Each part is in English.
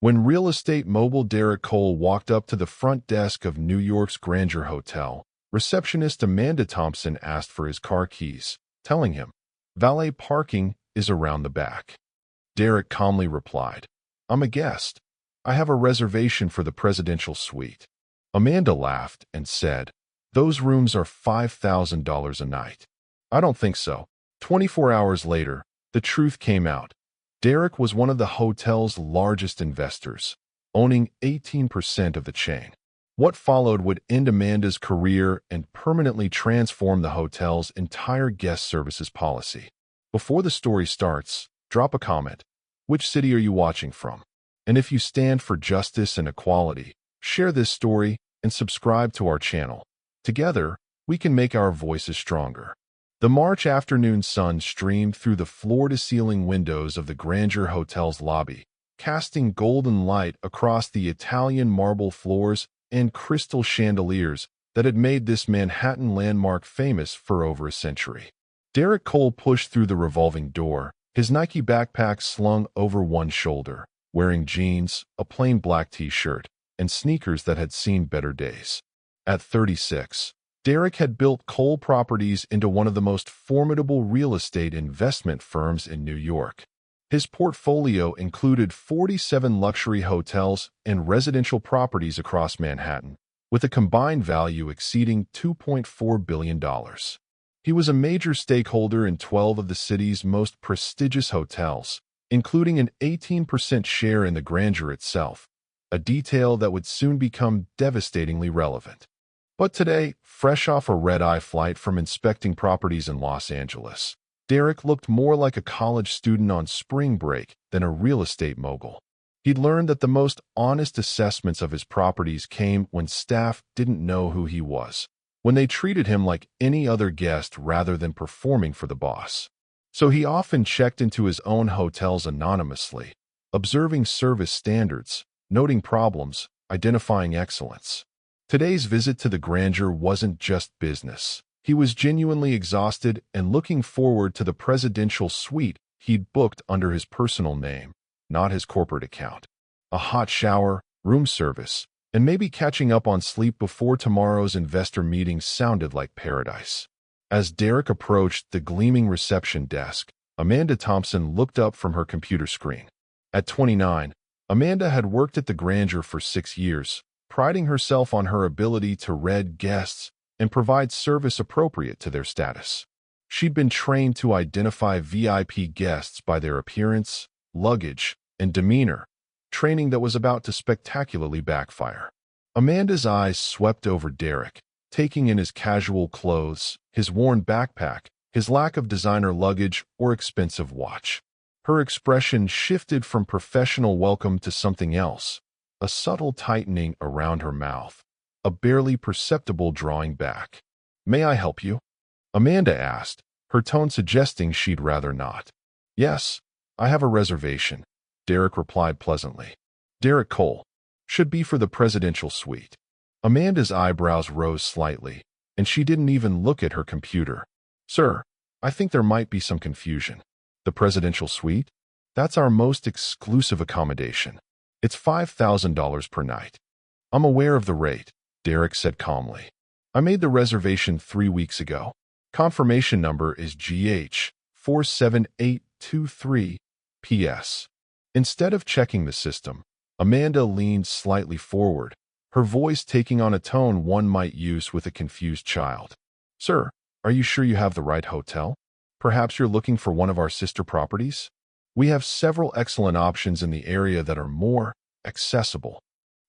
When real estate mogul Derrick Cole walked up to the front desk of New York's Grandeur Hotel, receptionist Amanda Thompson asked for his car keys, telling him, "Valet parking is around the back." Derrick calmly replied, "I'm a guest. I have a reservation for the presidential suite." Amanda laughed and said, "Those rooms are $5,000 a night." "I don't think so." 24 hours later, the truth came out. Derrick was one of the hotel's largest investors, owning 18% of the chain. What followed would end Amanda's career and permanently transform the hotel's entire guest services policy. Before the story starts, drop a comment. Which city are you watching from? And if you stand for justice and equality, share this story and subscribe to our channel. Together, we can make our voices stronger. The March afternoon sun streamed through the floor-to-ceiling windows of the Grandeur Hotel's lobby, casting golden light across the Italian marble floors and crystal chandeliers that had made this Manhattan landmark famous for over a century. Derrick Cole pushed through the revolving door, his Nike backpack slung over one shoulder, wearing jeans, a plain black t-shirt, and sneakers that had seen better days. At 36, Derrick had built Cole Properties into one of the most formidable real estate investment firms in New York. His portfolio included 47 luxury hotels and residential properties across Manhattan, with a combined value exceeding $2.4 billion. He was a major stakeholder in 12 of the city's most prestigious hotels, including an 18% share in the Grandeur itself, a detail that would soon become devastatingly relevant. But today, fresh off a red-eye flight from inspecting properties in Los Angeles, Derrick looked more like a college student on spring break than a real estate mogul. He'd learned that the most honest assessments of his properties came when staff didn't know who he was, when they treated him like any other guest rather than performing for the boss. So he often checked into his own hotels anonymously, observing service standards, noting problems, identifying excellence. Today's visit to the Grandeur wasn't just business. He was genuinely exhausted and looking forward to the presidential suite he'd booked under his personal name, not his corporate account. A hot shower, room service, and maybe catching up on sleep before tomorrow's investor meeting sounded like paradise. As Derrick approached the gleaming reception desk, Amanda Thompson looked up from her computer screen. At 29, Amanda had worked at the Grandeur for 6 years, priding herself on her ability to read guests and provide service appropriate to their status. She'd been trained to identify VIP guests by their appearance, luggage, and demeanor, training that was about to spectacularly backfire. Amanda's eyes swept over Derrick, taking in his casual clothes, his worn backpack, his lack of designer luggage or expensive watch. Her expression shifted from professional welcome to something else, a subtle tightening around her mouth, a barely perceptible drawing back. "May I help you?" Amanda asked, her tone suggesting she'd rather not. "Yes, I have a reservation," Derrick replied pleasantly. "Derrick Cole. Should be for the presidential suite." Amanda's eyebrows rose slightly, and she didn't even look at her computer. "Sir, I think there might be some confusion. The presidential suite? That's our most exclusive accommodation. It's $5,000 per night." "I'm aware of the rate," Derrick said calmly. "I made the reservation 3 weeks ago. Confirmation number is GH 47823 PS." Instead of checking the system, Amanda leaned slightly forward, her voice taking on a tone one might use with a confused child. "Sir, are you sure you have the right hotel? Perhaps you're looking for one of our sister properties? We have several excellent options in the area that are more accessible."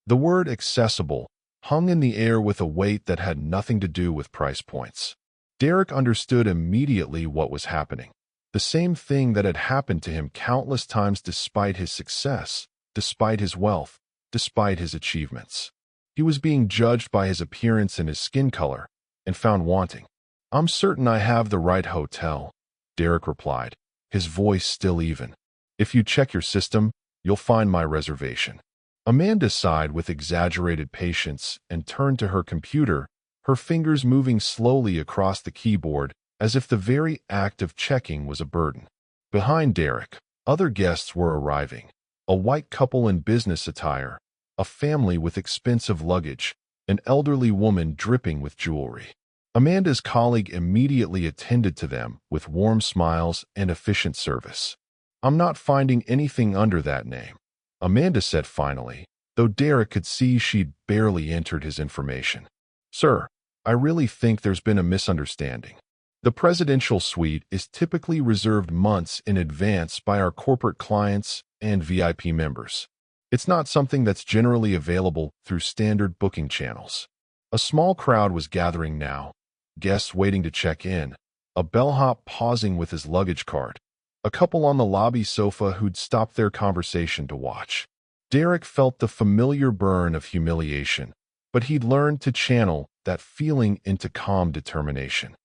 The word accessible hung in the air with a weight that had nothing to do with price points. Derrick understood immediately what was happening. The same thing that had happened to him countless times despite his success, despite his wealth, despite his achievements. He was being judged by his appearance and his skin color, and found wanting. "I'm certain I have the right hotel," Derrick replied, his voice still even. "If you check your system, you'll find my reservation." Amanda sighed with exaggerated patience and turned to her computer, her fingers moving slowly across the keyboard as if the very act of checking was a burden. Behind Derrick, other guests were arriving, a white couple in business attire, a family with expensive luggage, an elderly woman dripping with jewelry. Amanda's colleague immediately attended to them with warm smiles and efficient service. "I'm not finding anything under that name," Amanda said finally, though Derrick could see she'd barely entered his information. "Sir, I really think there's been a misunderstanding. The presidential suite is typically reserved months in advance by our corporate clients and VIP members. It's not something that's generally available through standard booking channels." A small crowd was gathering now, guests waiting to check in, a bellhop pausing with his luggage cart, a couple on the lobby sofa who'd stopped their conversation to watch. Derrick felt the familiar burn of humiliation, but he'd learned to channel that feeling into calm determination.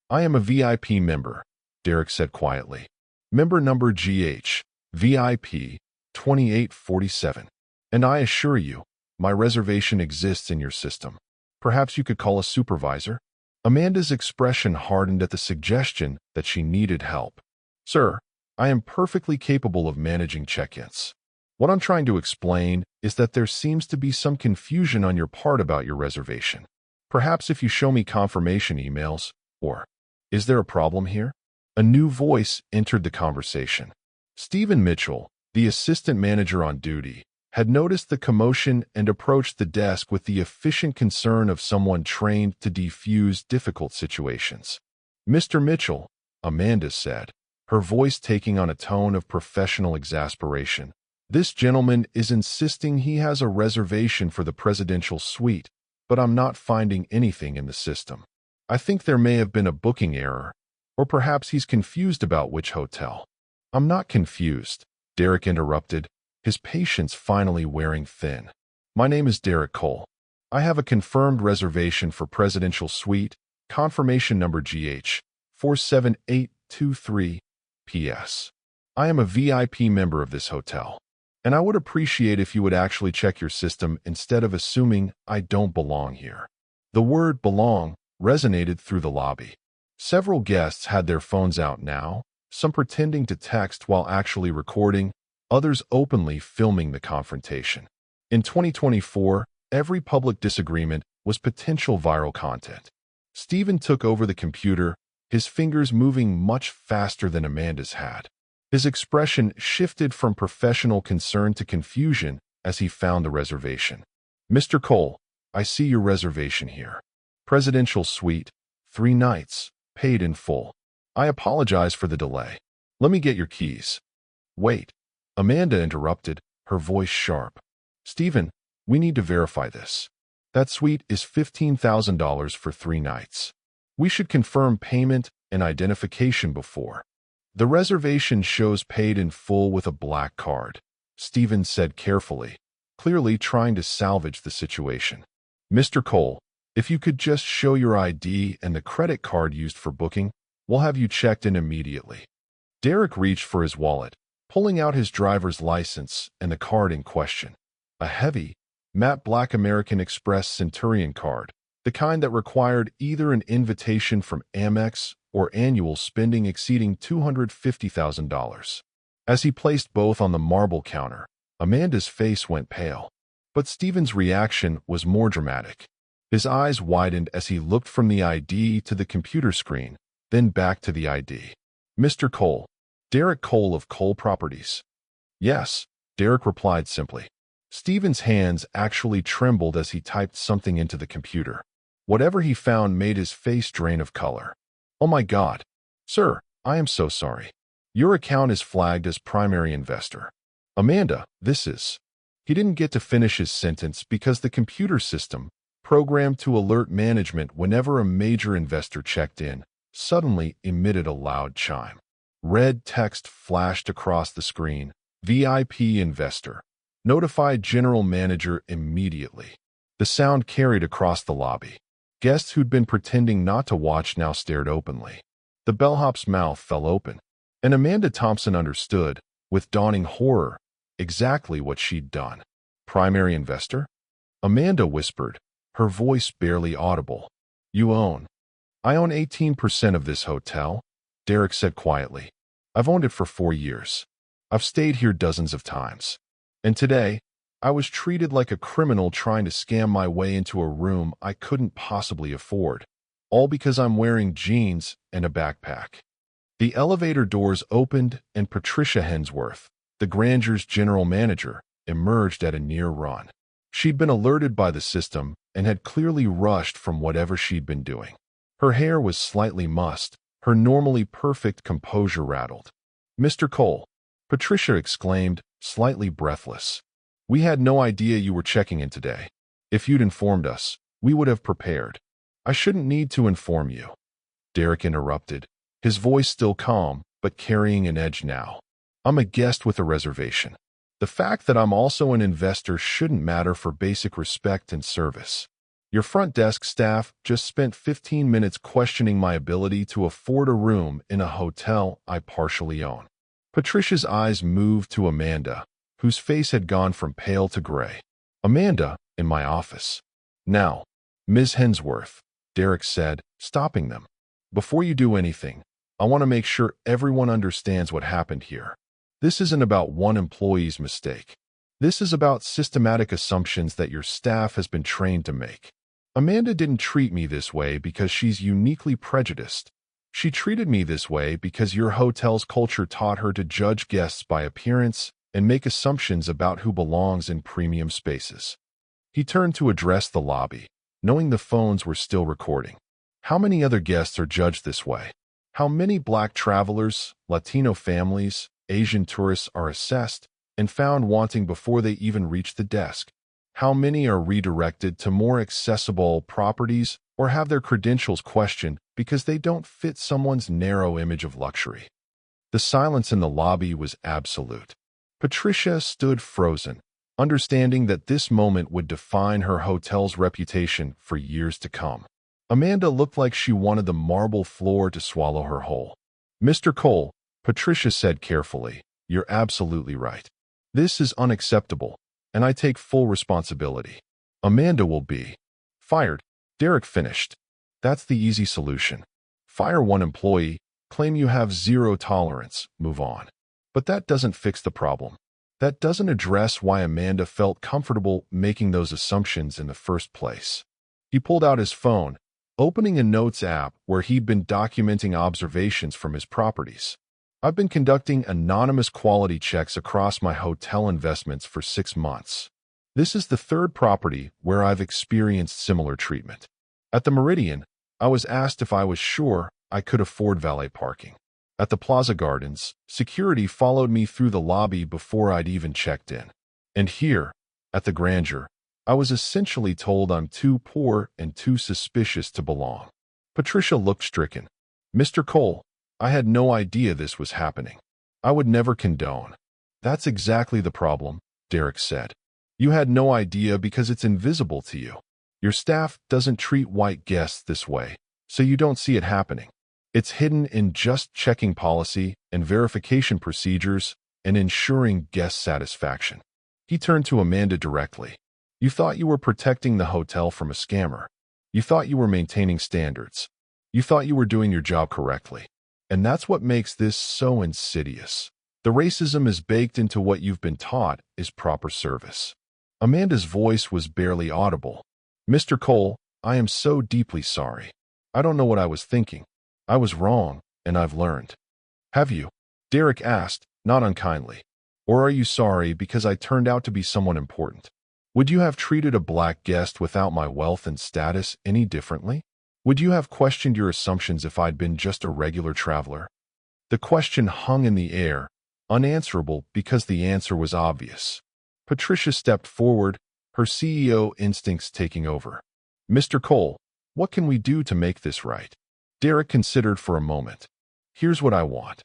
"I am a VIP member," Derrick said quietly. "Member number GH, VIP 2847. And I assure you, my reservation exists in your system. Perhaps you could call a supervisor?" Amanda's expression hardened at the suggestion that she needed help. "Sir, I am perfectly capable of managing check-ins. What I'm trying to explain is that there seems to be some confusion on your part about your reservation. Perhaps if you show me confirmation emails, or is there a problem here?" A new voice entered the conversation. Stephen Mitchell, the assistant manager on duty, had noticed the commotion and approached the desk with the efficient concern of someone trained to defuse difficult situations. "Mr. Mitchell," Amanda said, her voice taking on a tone of professional exasperation, "this gentleman is insisting he has a reservation for the presidential suite, but I'm not finding anything in the system. I think there may have been a booking error, or perhaps he's confused about which hotel." "I'm not confused," Derrick interrupted, his patience finally wearing thin. "My name is Derrick Cole. I have a confirmed reservation for presidential suite, confirmation number GH 47823. P.S. I am a VIP member of this hotel, and I would appreciate if you would actually check your system instead of assuming I don't belong here." The word belong resonated through the lobby. Several guests had their phones out now, some pretending to text while actually recording, others openly filming the confrontation. In 2024, every public disagreement was potential viral content. Stephen took over the computer, his fingers moving much faster than Amanda's had. His expression shifted from professional concern to confusion as he found the reservation. "Mr. Cole, I see your reservation here. Presidential suite, 3 nights, paid in full. I apologize for the delay. Let me get your keys." "Wait," Amanda interrupted, her voice sharp. "Stephen, we need to verify this. That suite is $15,000 for 3 nights. We should confirm payment and identification before." "The reservation shows paid in full with a black card," Stephen said carefully, clearly trying to salvage the situation. "Mr. Cole, if you could just show your ID and the credit card used for booking, we'll have you checked in immediately." Derrick reached for his wallet, pulling out his driver's license and the card in question. A heavy, matte black American Express Centurion card, the kind that required either an invitation from Amex or annual spending exceeding $250,000. As he placed both on the marble counter, Amanda's face went pale. But Stephen's reaction was more dramatic. His eyes widened as he looked from the ID to the computer screen, then back to the ID. "Mr. Cole, Derrick Cole of Cole Properties." "Yes," Derrick replied simply. Stephen's hands actually trembled as he typed something into the computer. Whatever he found made his face drain of color. "Oh my God. Sir, I am so sorry. Your account is flagged as primary investor." "Amanda, this is..." He didn't get to finish his sentence because the computer system, programmed to alert management whenever a major investor checked in, suddenly emitted a loud chime. Red text flashed across the screen. "VIP investor. Notify general manager immediately." The sound carried across the lobby. Guests who'd been pretending not to watch now stared openly. The bellhop's mouth fell open, and Amanda Thompson understood, with dawning horror, exactly what she'd done. "Primary investor?" Amanda whispered, her voice barely audible. "You own..." "I own 18% of this hotel," Derrick said quietly. "I've owned it for 4 years. I've stayed here dozens of times. And today, I was treated like a criminal trying to scam my way into a room I couldn't possibly afford, all because I'm wearing jeans and a backpack. The elevator doors opened and Patricia Hensworth, the Grandeur's general manager, emerged at a near run. She'd been alerted by the system and had clearly rushed from whatever she'd been doing. Her hair was slightly mussed, her normally perfect composure rattled. "Mr. Cole," Patricia exclaimed, slightly breathless. "We had no idea you were checking in today. If you'd informed us, we would have prepared." "I shouldn't need to inform you," Derrick interrupted, his voice still calm, but carrying an edge now. "I'm a guest with a reservation. The fact that I'm also an investor shouldn't matter for basic respect and service. Your front desk staff just spent 15 minutes questioning my ability to afford a room in a hotel I partially own." Patricia's eyes moved to Amanda, whose face had gone from pale to gray. "Amanda, in my office." "Now, Ms. Hensworth," Derrick said, stopping them. "Before you do anything, I want to make sure everyone understands what happened here. This isn't about one employee's mistake. This is about systematic assumptions that your staff has been trained to make. Amanda didn't treat me this way because she's uniquely prejudiced. She treated me this way because your hotel's culture taught her to judge guests by appearance and make assumptions about who belongs in premium spaces." He turned to address the lobby, knowing the phones were still recording. "How many other guests are judged this way? How many Black travelers, Latino families, Asian tourists are assessed and found wanting before they even reach the desk? How many are redirected to more accessible properties or have their credentials questioned because they don't fit someone's narrow image of luxury?" The silence in the lobby was absolute. Patricia stood frozen, understanding that this moment would define her hotel's reputation for years to come. Amanda looked like she wanted the marble floor to swallow her whole. "Mr. Cole," Patricia said carefully, "you're absolutely right. This is unacceptable, and I take full responsibility. Amanda will be fired." Derrick finished. "That's the easy solution. Fire one employee, claim you have zero tolerance, move on. But that doesn't fix the problem. That doesn't address why Amanda felt comfortable making those assumptions in the first place." He pulled out his phone, opening a notes app where he'd been documenting observations from his properties. "I've been conducting anonymous quality checks across my hotel investments for 6 months. This is the third property where I've experienced similar treatment. At the Meridian, I was asked if I was sure I could afford valet parking. At the Plaza Gardens, security followed me through the lobby before I'd even checked in. And here, at the Grandeur, I was essentially told I'm too poor and too suspicious to belong." Patricia looked stricken. "Mr. Cole, I had no idea this was happening. I would never condone." "That's exactly the problem," Derrick said. "You had no idea because it's invisible to you. Your staff doesn't treat white guests this way, so you don't see it happening. It's hidden in just checking policy and verification procedures and ensuring guest satisfaction." He turned to Amanda directly. "You thought you were protecting the hotel from a scammer. You thought you were maintaining standards. You thought you were doing your job correctly. And that's what makes this so insidious. The racism is baked into what you've been taught is proper service." Amanda's voice was barely audible. "Mr. Cole, I am so deeply sorry. I don't know what I was thinking. I was wrong, and I've learned." "Have you?" Derrick asked, not unkindly. "Or are you sorry because I turned out to be someone important? Would you have treated a Black guest without my wealth and status any differently? Would you have questioned your assumptions if I'd been just a regular traveler?" The question hung in the air, unanswerable because the answer was obvious. Patricia stepped forward, her CEO instincts taking over. "Mr. Cole, what can we do to make this right?" Derrick considered for a moment. "Here's what I want.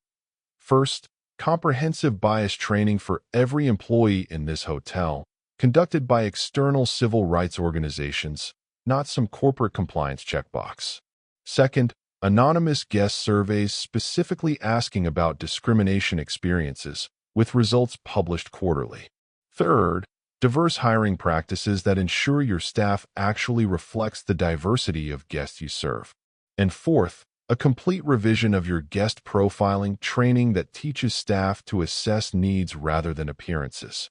First, comprehensive bias training for every employee in this hotel, conducted by external civil rights organizations, not some corporate compliance checkbox. Second, anonymous guest surveys specifically asking about discrimination experiences, with results published quarterly. Third, diverse hiring practices that ensure your staff actually reflects the diversity of guests you serve. And fourth, a complete revision of your guest profiling training that teaches staff to assess needs rather than appearances."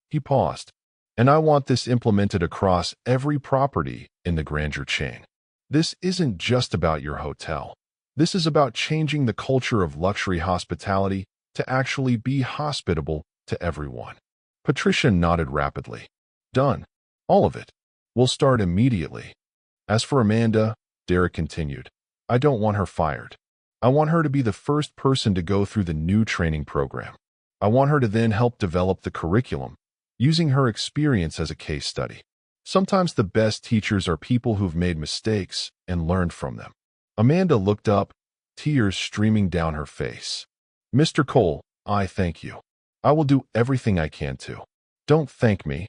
He paused. And I want this implemented across every property in the Grandeur chain. This isn't just about your hotel. This is about changing the culture of luxury hospitality to actually be hospitable to everyone. Patricia nodded rapidly. Done. All of it. We'll start immediately. As for Amanda, Derrick continued, I don't want her fired. I want her to be the first person to go through the new training program. I want her to then help develop the curriculum, using her experience as a case study. Sometimes the best teachers are people who've made mistakes and learned from them. Amanda looked up, tears streaming down her face. Mr. Cole, I thank you. I will do everything I can to. Don't thank me,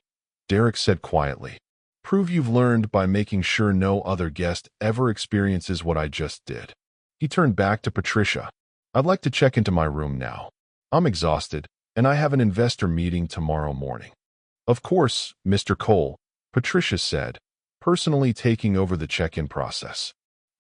Derrick said quietly. Prove you've learned by making sure no other guest ever experiences what I just did. He turned back to Patricia. I'd like to check into my room now. I'm exhausted, and I have an investor meeting tomorrow morning. Of course, Mr. Cole, Patricia said, personally taking over the check-in process.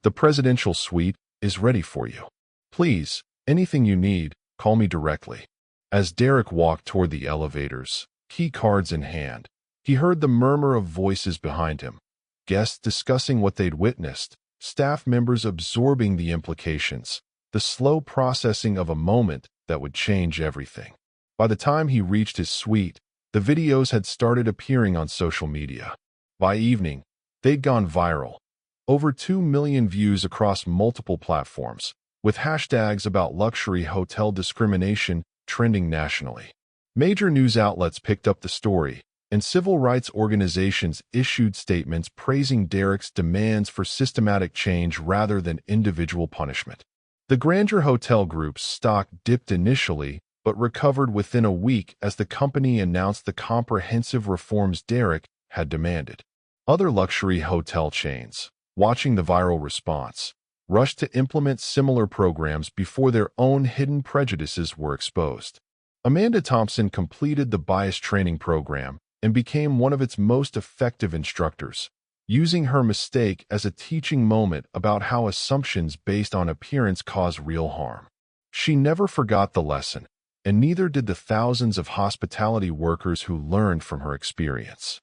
The presidential suite is ready for you. Please, anything you need, call me directly. As Derrick walked toward the elevators, key cards in hand, he heard the murmur of voices behind him, guests discussing what they'd witnessed, staff members absorbing the implications, the slow processing of a moment that would change everything. By the time he reached his suite, the videos had started appearing on social media. By evening, they'd gone viral. Over 2 million views across multiple platforms, with hashtags about luxury hotel discrimination trending nationally. Major news outlets picked up the story, and civil rights organizations issued statements praising Derrick's demands for systematic change rather than individual punishment. The Grandeur Hotel Group's stock dipped initially, but recovered within a week as the company announced the comprehensive reforms Derrick had demanded. Other luxury hotel chains, watching the viral response, rushed to implement similar programs before their own hidden prejudices were exposed. Amanda Thompson completed the bias training program and became one of its most effective instructors, using her mistake as a teaching moment about how assumptions based on appearance cause real harm. She never forgot the lesson, and neither did the thousands of hospitality workers who learned from her experience.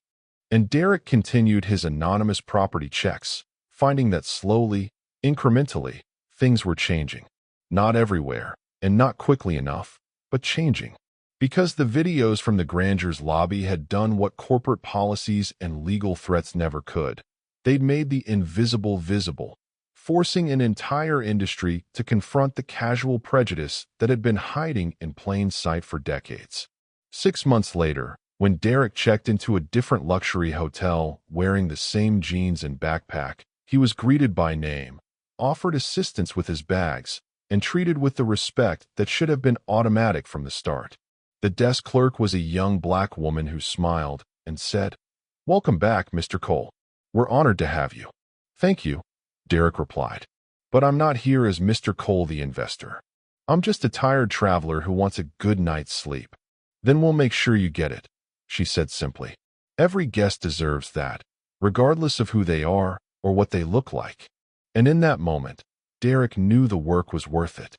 And Derrick continued his anonymous property checks, finding that slowly, incrementally, things were changing. Not everywhere, and not quickly enough, but changing. Because the videos from the Grandeur's lobby had done what corporate policies and legal threats never could. They'd made the invisible visible, forcing an entire industry to confront the casual prejudice that had been hiding in plain sight for decades. 6 months later, when Derrick checked into a different luxury hotel wearing the same jeans and backpack, he was greeted by name, offered assistance with his bags, and treated with the respect that should have been automatic from the start. The desk clerk was a young black woman who smiled and said, "Welcome back, Mr. Cole. We're honored to have you." "Thank you," Derrick replied. "But I'm not here as Mr. Cole the investor. I'm just a tired traveler who wants a good night's sleep." "Then we'll make sure you get it," she said simply. "Every guest deserves that, regardless of who they are or what they look like." And in that moment, Derrick knew the work was worth it.